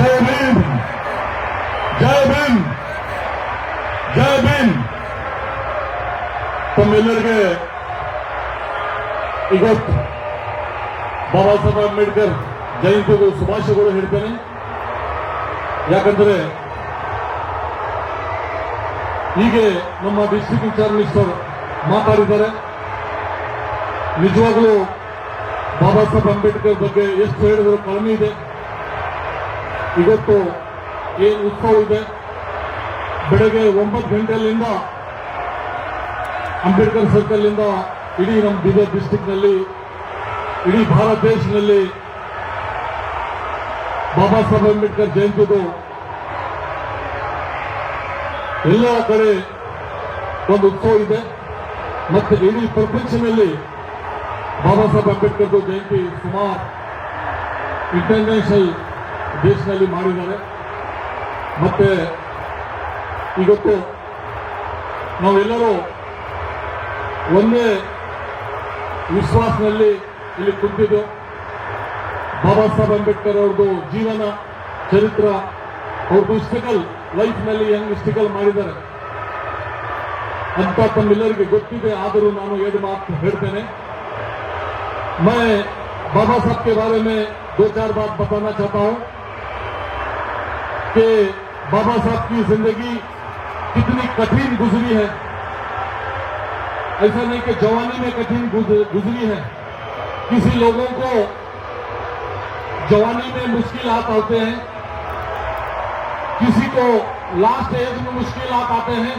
जय भीम, जय भीम, जय भीम. ತಮ್ಮೆಲ್ಲರಿಗೆ ಇವತ್ತು ಬಾಬಾ ಸಾಹೇಬ್ ಅಂಬೇಡ್ಕರ್ ಜಯಂತಿಗೂ ಶುಭಾಶಯಗಳು ಹೇಳ್ತೇನೆ. ಯಾಕಂದ್ರೆ ಹೀಗೆ ನಮ್ಮ ಡಿಸ್ಟ್ರಿಕ್ಟ್ ಇನ್ಚಾರ್ಜ್ ಮಿನಿಸ್ಟರ್ ಮಾತಾಡಿದ್ದಾರೆ. ನಿಜವಾಗ್ಲೂ ಬಾಬಾ ಸಾಹೇಬ್ ಅಂಬೇಡ್ಕರ್ ಬಗ್ಗೆ ಎಷ್ಟು ಹೇಳಿದ್ರು ಕಡಿಮೆ ಇದೆ. ಇವತ್ತು ಏನು ಉತ್ಸವ ಇದೆ, ಬೆಳಗ್ಗೆ 9 ಗಂಟೆಯಿಂದ ಅಂಬೇಡ್ಕರ್ ಸರ್ಕಲ್ ಇಂದ ಇಡೀ ನಮ್ಮ ಬೀದರ್ ಡಿಸ್ಟಿಕ್ ನಲ್ಲಿ, ಇಡೀ ಭಾರತ ದೇಶದಲ್ಲಿ ಬಾಬಾ ಸಾಹೇಬ್ ಅಂಬೇಡ್ಕರ್ ಜಯಂತಿದು ಎಲ್ಲ ಕಡೆ ಒಂದು ಉತ್ಸವ ಇದೆ. ಮತ್ತೆ ಇಡೀ ಪ್ರಪಂಚದಲ್ಲಿ ಬಾಬಾ ಸಾಹೇಬ್ ಅಂಬೇಡ್ಕರ್ ಜಯಂತಿ ಸುಮಾರು ಇಂಟರ್ನ್ಯಾಷನಲ್ ದೇಶದಲ್ಲಿ ಮಾಡಿದ್ದಾರೆ. ಮತ್ತೆ ಇವತ್ತು ನಾವೆಲ್ಲರೂ ಒಂದೇ ವಿಶ್ವಾಸದಲ್ಲಿ ಇಲ್ಲಿ ಕುಂತಿದ್ದು. ಬಾಬಾ ಸಾಹೇಬ್ ಅಂಬೇಡ್ಕರ್ ಅವ್ರದ್ದು ಜೀವನ ಚರಿತ್ರ, ಅವ್ರದ್ದು ಹಿಸ್ಟಿಕಲ್ ಲೈಫ್ನಲ್ಲಿ ಹೆಂಗ್ ಹಿಸ್ಟಿಕಲ್ ಮಾಡಿದ್ದಾರೆ ಅಂತ ತಮ್ಮೆಲ್ಲರಿಗೆ ಗೊತ್ತಿದೆ. ಆದರೂ ನಾನು 2 ಮಾತು ಹೇಳ್ತೇನೆ. मैं बाबा साहब के बारे में 2-4 बात बताना चाहता हूं कि बाबा साहब की जिंदगी कितनी कठिन गुजरी है. ऐसा नहीं कि जवानी में कठिन गुजरी है. किसी लोगों को जवानी में मुश्किलात आते हैं, किसी को लास्ट एज में मुश्किलात आते हैं,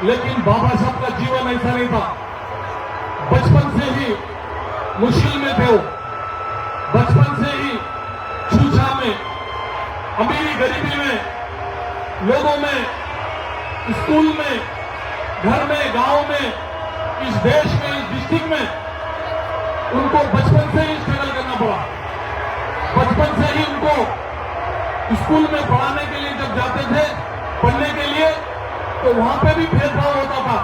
लेकिन बाबा साहब का जीवन ऐसा नहीं था. बचपन से ही मुश्किल में थे वो, बचपन से ही छूछा में, अमीरी गरीबी में, लोगों में, स्कूल में, घर में, गांव में, इस देश में, इस डिस्ट्रिक्ट में उनको बचपन से ही स्ट्रगल करना पड़ा. बचपन से ही उनको स्कूल में पढ़ाने के लिए जब जाते थे, पढ़ने के लिए, तो वहां पे भी भेदभाव होता था,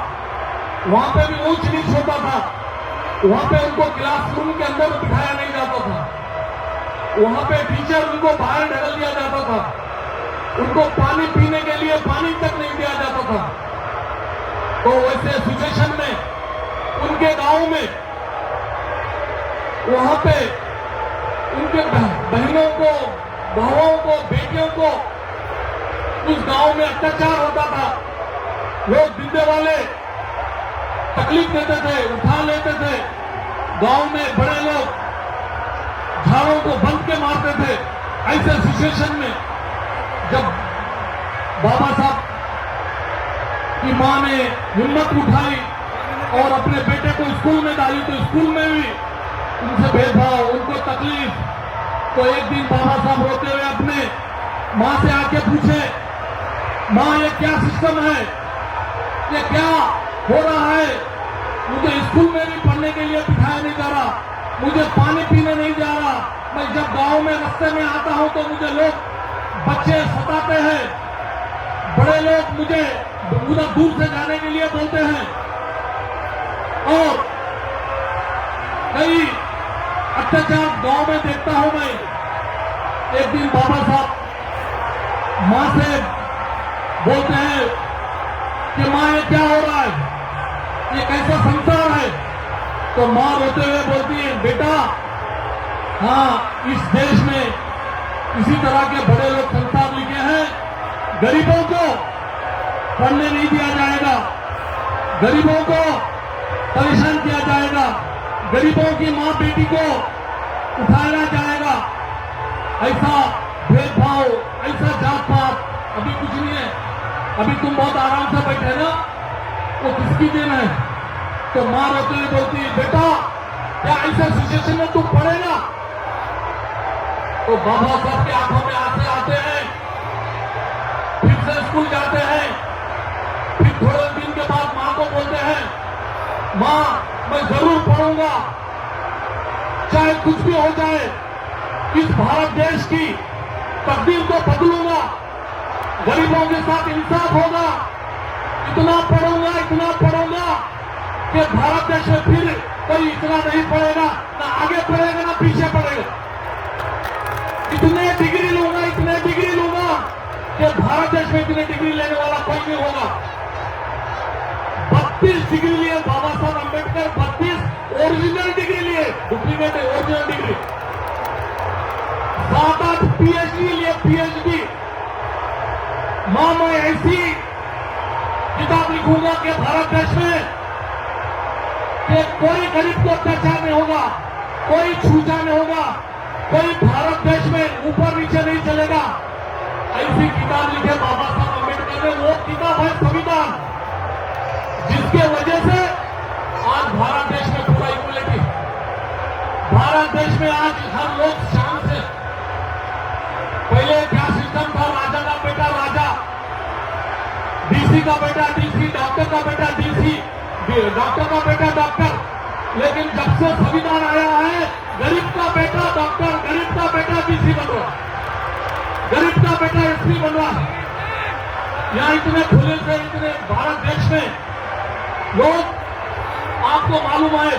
वहां पे भी ऊंच नीच होता था. वहां पे उनको क्लासरूम के अंदर बिठाया नहीं जाता था. वहां पे टीचर उनको बाहर ढकल दिया जाता था. उनको पानी पीने के लिए पानी तक नहीं दिया जाता था. तो वैसे सिचुएशन में उनके गांव में, वहां पे उनके बहनों को, बहुओं को, बेटियों को उस गांव में अत्याचार होता था. लोग जिंदे वाले तकलीफ देते थे, उठा लेते थे. गांव में बड़े लोग झाड़ों को बंद के मारते थे. ऐसे सिचुएशन में जब बाबा साहब की मां ने हिम्मत उठाई और अपने बेटे को स्कूल में डाली, तो स्कूल में भी उनसे भेदभाव, उनको तकलीफ. तो एक दिन बाबा साहब रोते हुए अपने मां से आके पूछे, मां ये क्या सिस्टम है, ये क्या हो रहा है? मुझे स्कूल में भी पढ़ने के लिए बिठाया नहीं जा रहा, मुझे पानी पीने नहीं जा रहा. मैं जब गांव में रास्ते में आता हूं तो मुझे लोग, बच्चे सताते हैं, बड़े लोग मुझे उधर दूर से जाने के लिए बोलते हैं, और कई अत्याचार गांव में देखता हूं मैं. एक दिन बाबा साहब मां से बोलते हैं कि मां ये क्या हो रहा है, ये कैसा संसार है? तो मां रोते हुए बोलती है, बेटा हाँ, इस देश में इसी तरह के बड़े लोग संसार लिखे हैं. गरीबों को पढ़ने नहीं दिया जाएगा, गरीबों को परेशान किया जाएगा, गरीबों की मां बेटी को उठाया जाएगा. ऐसा भेदभाव, ऐसा जात पात अभी कुछ नहीं है. अभी तुम बहुत आराम से बैठे ना, वो किसकी देन है? तो मां रोते हुए बोलती है, बेटा क्या ऐसा सिचुएशन में तुम पढ़ेगा? तो बाबा साहब की आंखों में आंसू आते हैं. फिर से स्कूल जाते हैं. फिर थोड़े दिन के बाद मां को बोलते हैं, मां मैं जरूर पढ़ूंगा, चाहे कुछ भी हो जाए, इस भारत देश की तकदीर को बदलूंगा, गरीबों के साथ इंसाफ होगा. इतना पढ़ूंगा कि भारत देश में फिर कोई इतना नहीं पढ़ेगा, ना आगे पढ़ेगा ना पीछे पढ़ेगा. इतने डिग्री लूंगा देश में इतनी डिग्री लेने वाला कोई नहीं होगा। 32 डिग्री लिए बाबा साहब अम्बेडकर, 32 ओरिजिनल डिग्री लिए, डुप्लीकेट ओरिजिनल डिग्री, 7-8 पीएचडी लिए, पीएचडी। मां मैं ऐसी किताब लिखूंगा कि भारत देश में कि कोई गरीब को अत्याचार नहीं होगा, कोई छूटा नहीं होगा, कोई भारत देश में ऊपर नीचे नहीं चलेगा। ऐसी किताब लिखे बाबा साहब अम्बेडकर ने। वो किताब है संविधान, जिसके वजह से आज भारत देश में पूरा इक्वलिटी, भारत देश में आज हर लोग शान से। पहले क्या सिस्टम था? राजा का बेटा राजा, डीसी का बेटा डीसी, डॉक्टर का बेटा डीसी, डॉक्टर का बेटा डॉक्टर। लेकिन जब से संविधान आया है, गरीब का बेटा डॉक्टर, गरीब का बेटा डीसी बन रहा, गरीब का बेटा एसपी बन रहा। यहां इतने खुले से इतने भारत देश में लोग, आपको मालूम है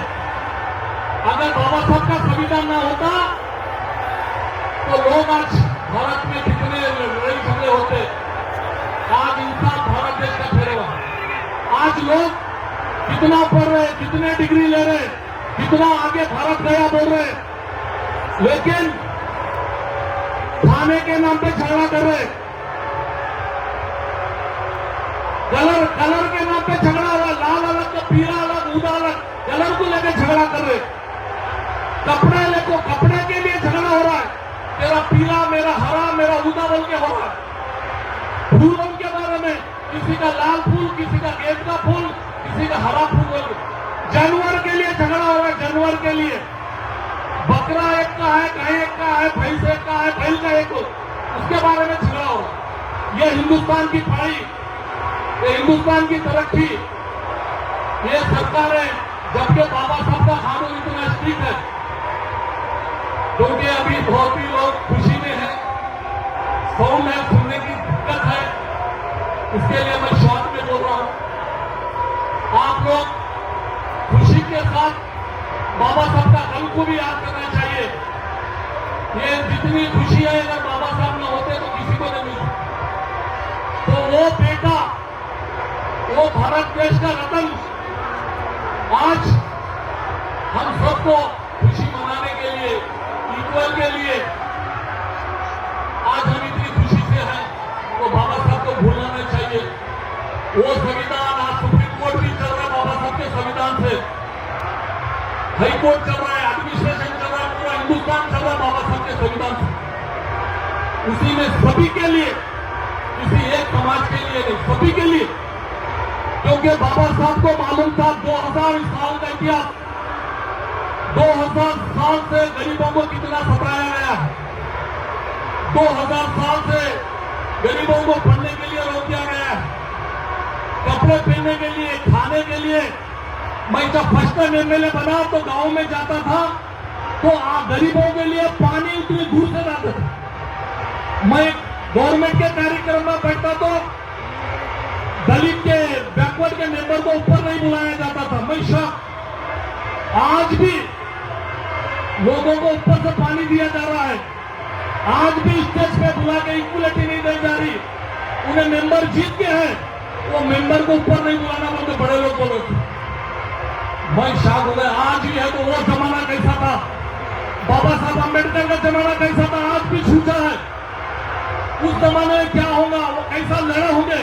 अगर बाबा साहब का संविधान ना होता तो लोग आज भारत में कितने लड़ाई झगड़े होते। आज इंसान भारत देश का ठहरेगा। आज लोग कितना पढ़ रहे, कितने डिग्री ले रहे, कितना आगे भारत गया बोल रहे, लेकिन खाने के नाम पे झगड़ा कर रहे, कलर के नाम पे झगड़ा हुआ, लाल अलग तो पीला अलग, ऊदा अलग, कलर को लेकर झगड़ा कर रहे। कपड़े के लिए झगड़ा हो रहा है, तेरा पीला मेरा हरा, मेरा ऊदा बोल के हो रहा है। फूलों के बारे में किसी का लाल फूल, किसी का गेंद का फूल, किसी का हरा फूल बोल के। जानवर के लिए झगड़ा हो रहा है, जानवर के लिए। बकरा एक का है, गाय एक का है, भैंस एक का है, बैल का एक, उसके बारे में झगड़ा हो रहा है। ये हिंदुस्तान की पढ़ाई, ये हिंदुस्तान की तरक्की, ये सरकार है। जबकि बाबा साहब का कानून इतना स्ट्रिक्ट है, क्योंकि अभी बहुत ही लोग खुशी में है, साउंड है, सुनने की दिक्कत है, इसके लिए मैं शॉर्ट में बोल रहा हूं। आप लोग खुशी के साथ बाबा साहब का कल को भी याद करना चाहिए। ये जितनी खुशी है, अगर बाबा साहब न होते तो किसी को नहीं मिलती। तो वो बेटा, वो भारत देश का रतन, आज हम सबको खुशी मनाने के लिए, इक्वल के लिए आज हम इतनी खुशी से हैं, तो बाबा साहब को भूलना नहीं चाहिए। वो संविधान, आज सुप्रीम कोर्ट भी चल रहा है बाबा साहब के संविधान से, हाई कोर्ट चल रहा है, एडमिनिस्ट्रेशन चल रहा है, पूरा हिंदुस्तान चल रहा है बाबा साहब के संविधान से। उसी में सभी के लिए, किसी एक समाज के लिए नहीं, सभी के लिए। क्योंकि बाबा साहब को मालूम था 2000 साल का इतिहास, 2000 साल से गरीबों को कितना सताया गया है, 2000 साल से गरीबों को पढ़ने के लिए रोक दिया गया है, कपड़े पहनने के लिए, खाने के लिए। मैं जब फर्स्ट टाइम एमएलए बना तो गांव में जाता था, तो गरीबों के लिए पानी उतनी दूर से लाते थे। मैं गवर्नमेंट के कार्यक्रम में बैठता तो दलित के, बैकवर्ड के मेंबर को ऊपर नहीं बुलाया जाता था। मैं शौक, आज भी लोगों को ऊपर से पानी दिया जा रहा है, आज भी स्टेज पे बुला के इक्वलिटी नहीं दी जा रही। उन्हें मेंबर जीत के हैं, वो मेंबर को ऊपर नहीं बुलाना बोलते बड़े लोग बोले थे। मैं शौक हो गया। आज भी है तो वो जमाना कैसा था, बाबा साहब अम्बेडकर का जमाना कैसा था, आज भी छूटा है। उस जमाने में क्या होगा, वो कैसा लड़े होंगे,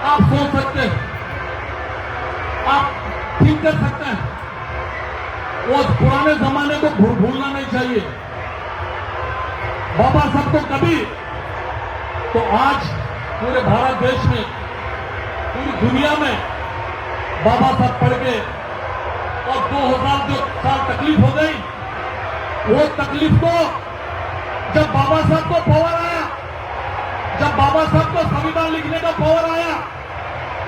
आप सोच सकते हैं, आप ठीक कर सकते हैं। वो पुराने जमाने को भूलना नहीं चाहिए। बाबा साहब को कभी, तो आज पूरे भारत देश में, पूरी दुनिया में बाबा साहब पढ़ के, और 2000 जो साल तकलीफ हो गई, वो तकलीफ को जब बाबा साहब को पावर आया, जब बाबा साहब को संविधान लिखने का पावर आया,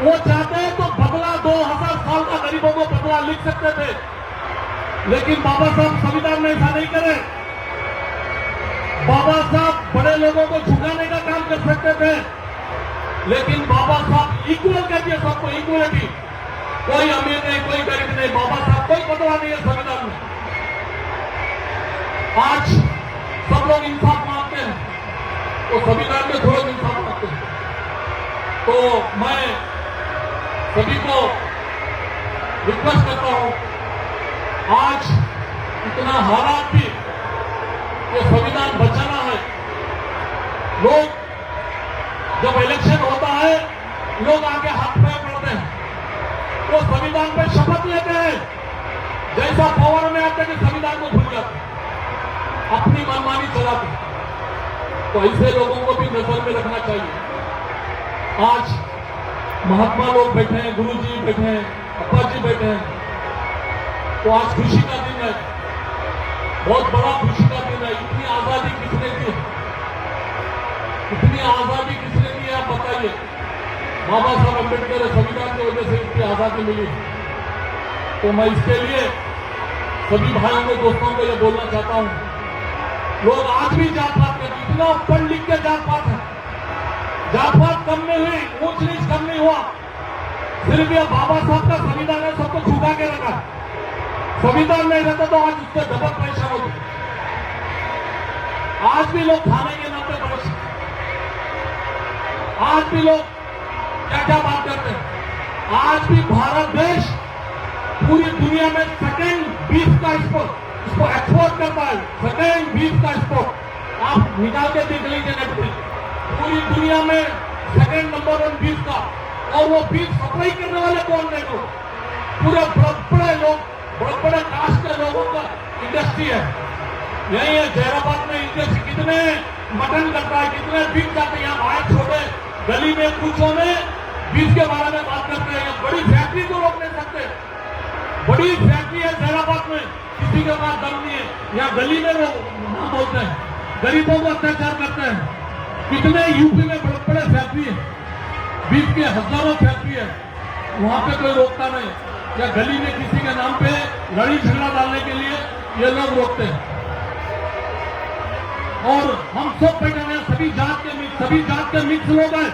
वो चाहते हैं तो बदला 2000 साल का गरीबों को बदला लिख सकते थे, लेकिन बाबा साहब संविधान में ऐसा नहीं करे। बाबा साहब बड़े लोगों को झुकाने का काम कर सकते थे, लेकिन बाबा साहब इक्वल कर दिया सबको, इक्वलिटी। कोई अमीर नहीं, कोई गरीब नहीं, बाबा साहब कोई बदला नहीं है संविधान में। आज सब लोग इंसाफ मांगते हैं, तो संविधान में थोड़ा इंसाफ तो मैं सभी को रिक्वेस्ट करता हूं, आज इतना हालात भी ये संविधान बचाना है। लोग जब इलेक्शन होता है लोग आगे हाथ पैर पड़ते हैं, तो संविधान पे शपथ लेते हैं, जैसा पावर में आते कि संविधान को भूल जाते, अपनी मनमानी चलाते। तो ऐसे लोगों को भी नजर में रखना चाहिए। आज महात्मा लोग बैठे हैं, गुरु जी बैठे हैं, अप्पा जी बैठे हैं, तो आज खुशी का दिन है, बहुत बड़ा खुशी का दिन है। इतनी आजादी किसने दी, इतनी आजादी किसने दी आप बताइए। बाबा साहब अम्बेडकर संविधान की वजह से इतनी आजादी मिली। तो मैं इसके लिए सभी भाइयों को, दोस्तों को यह बोलना चाहता हूं, लोग आज भी जात पात करते, इतना पढ़ लिख के जात पात है, जात पात कम नहीं हुई, ऊंच नीच कम नहीं हुआ। सिर्फ यह बाबा साहब का संविधान है, सबको छुपा के रखा। संविधान नहीं रहता तो आज उससे डबल परेशान होती। आज भी लोग खाने के नाम पे परेशान, आज भी लोग क्या क्या बात करते हैं। आज भी भारत देश पूरी दुनिया में सेकेंड बीफ का इसको एक्सपोर्ट करता है, सेकेंड बीफ का एक्सपोर्ट। आप निकाल के देख लीजिए नेट पे, पूरी दुनिया में सेकेंड नंबर 1 बीफ का। और वो बीफ सप्लाई करने वाले कौन देखो, पूरे बड़े लोग, बड़े कास्ट के लोगों का इंडस्ट्री है। यही है जैराबाद में इंडस्ट्री, कितने मटन करता है, कितने बीफ जाते हैं। यहाँ आए छोटे गली में कुछों में बीफ के बारे में बात करते हैं। बड़ी फैक्ट्री को रोक नहीं सकते, बड़ी फैक्ट्री है जैराबाद में, किसी के पास दम नहीं है। यहाँ गली में वो नाम बोलते हैं, गरीबों को अत्याचार करते हैं। कितने यूपी में बड़े बड़े फैक्ट्री है, बीफ के हजारों फैक्ट्री है, वहां पे कोई रोकता नहीं। या गली में किसी के नाम पे लड़ी झगड़ा डालने के लिए ये लोग रोकते हैं। और हम सब बैठे हैं, सभी जात के मिक्स लोग हैं।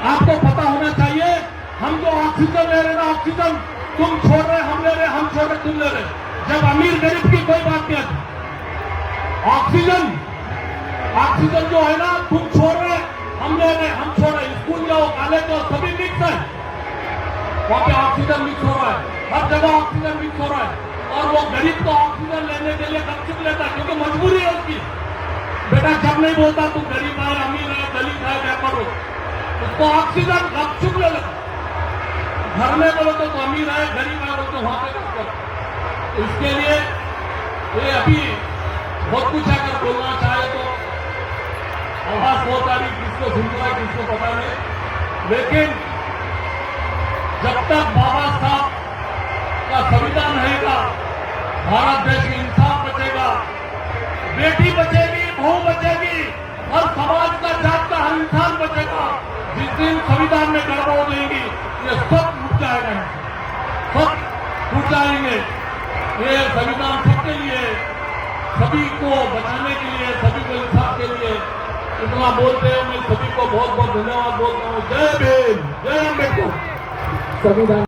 आपको पता होना चाहिए, हम जो ऑक्सीजन ले रहे ना, ऑक्सीजन तुम छोड़ रहे हम ले रहे, हम छोड़ रहे तुम ले रहे। जब अमीर गरीब की कोई बात नहीं है। ऑक्सीजन जो है ना, तुम छोड़ रहे हम ले रहे, हम छोड़ रहे। स्कूल जाओ, कॉलेज जाओ, सभी मिक्स है, वहां पे ऑक्सीजन मिक्स हो रहा है, हर जगह ऑक्सीजन मिक्स हो रहा है। और वो गरीब को ऑक्सीजन लेने के लिए गपचुप लेता है, क्योंकि मजबूरी है उसकी। बेटा जब नहीं बोलता तुम गरीब है, अमीर है, दलित है, व्यापार हो, उसको ऑक्सीजन गपचुप ले लेता। घर में बोलो तो अमीर है, गरीब है, बोलो तो वहां पे। इसके लिए ये अभी बहुत कुछ अगर बोलना चाहे तो आवाज बहुत आ रही, किसको सुन रहा है किसको पता नहीं। लेकिन जब तक बाबा साहब का संविधान रहेगा, भारत देश में इंसाफ बचेगा, बेटी बचेगी, बहू बचेगी, हर समाज का, जात का हर इंसान बचेगा। जिस दिन संविधान में गड़बड़ हो जाएगी, ये सब टूट जाएगा, सब टूट जाएंगे। ये संविधान सबके लिए, सभी को बचाने के लिए, सभी को इंसाफ के लिए। इतना बोलते हैं, मैं सभी को बहुत बहुत धन्यवाद बोलता हूँ। जय भीम, जय अम्बेडकर। संविधान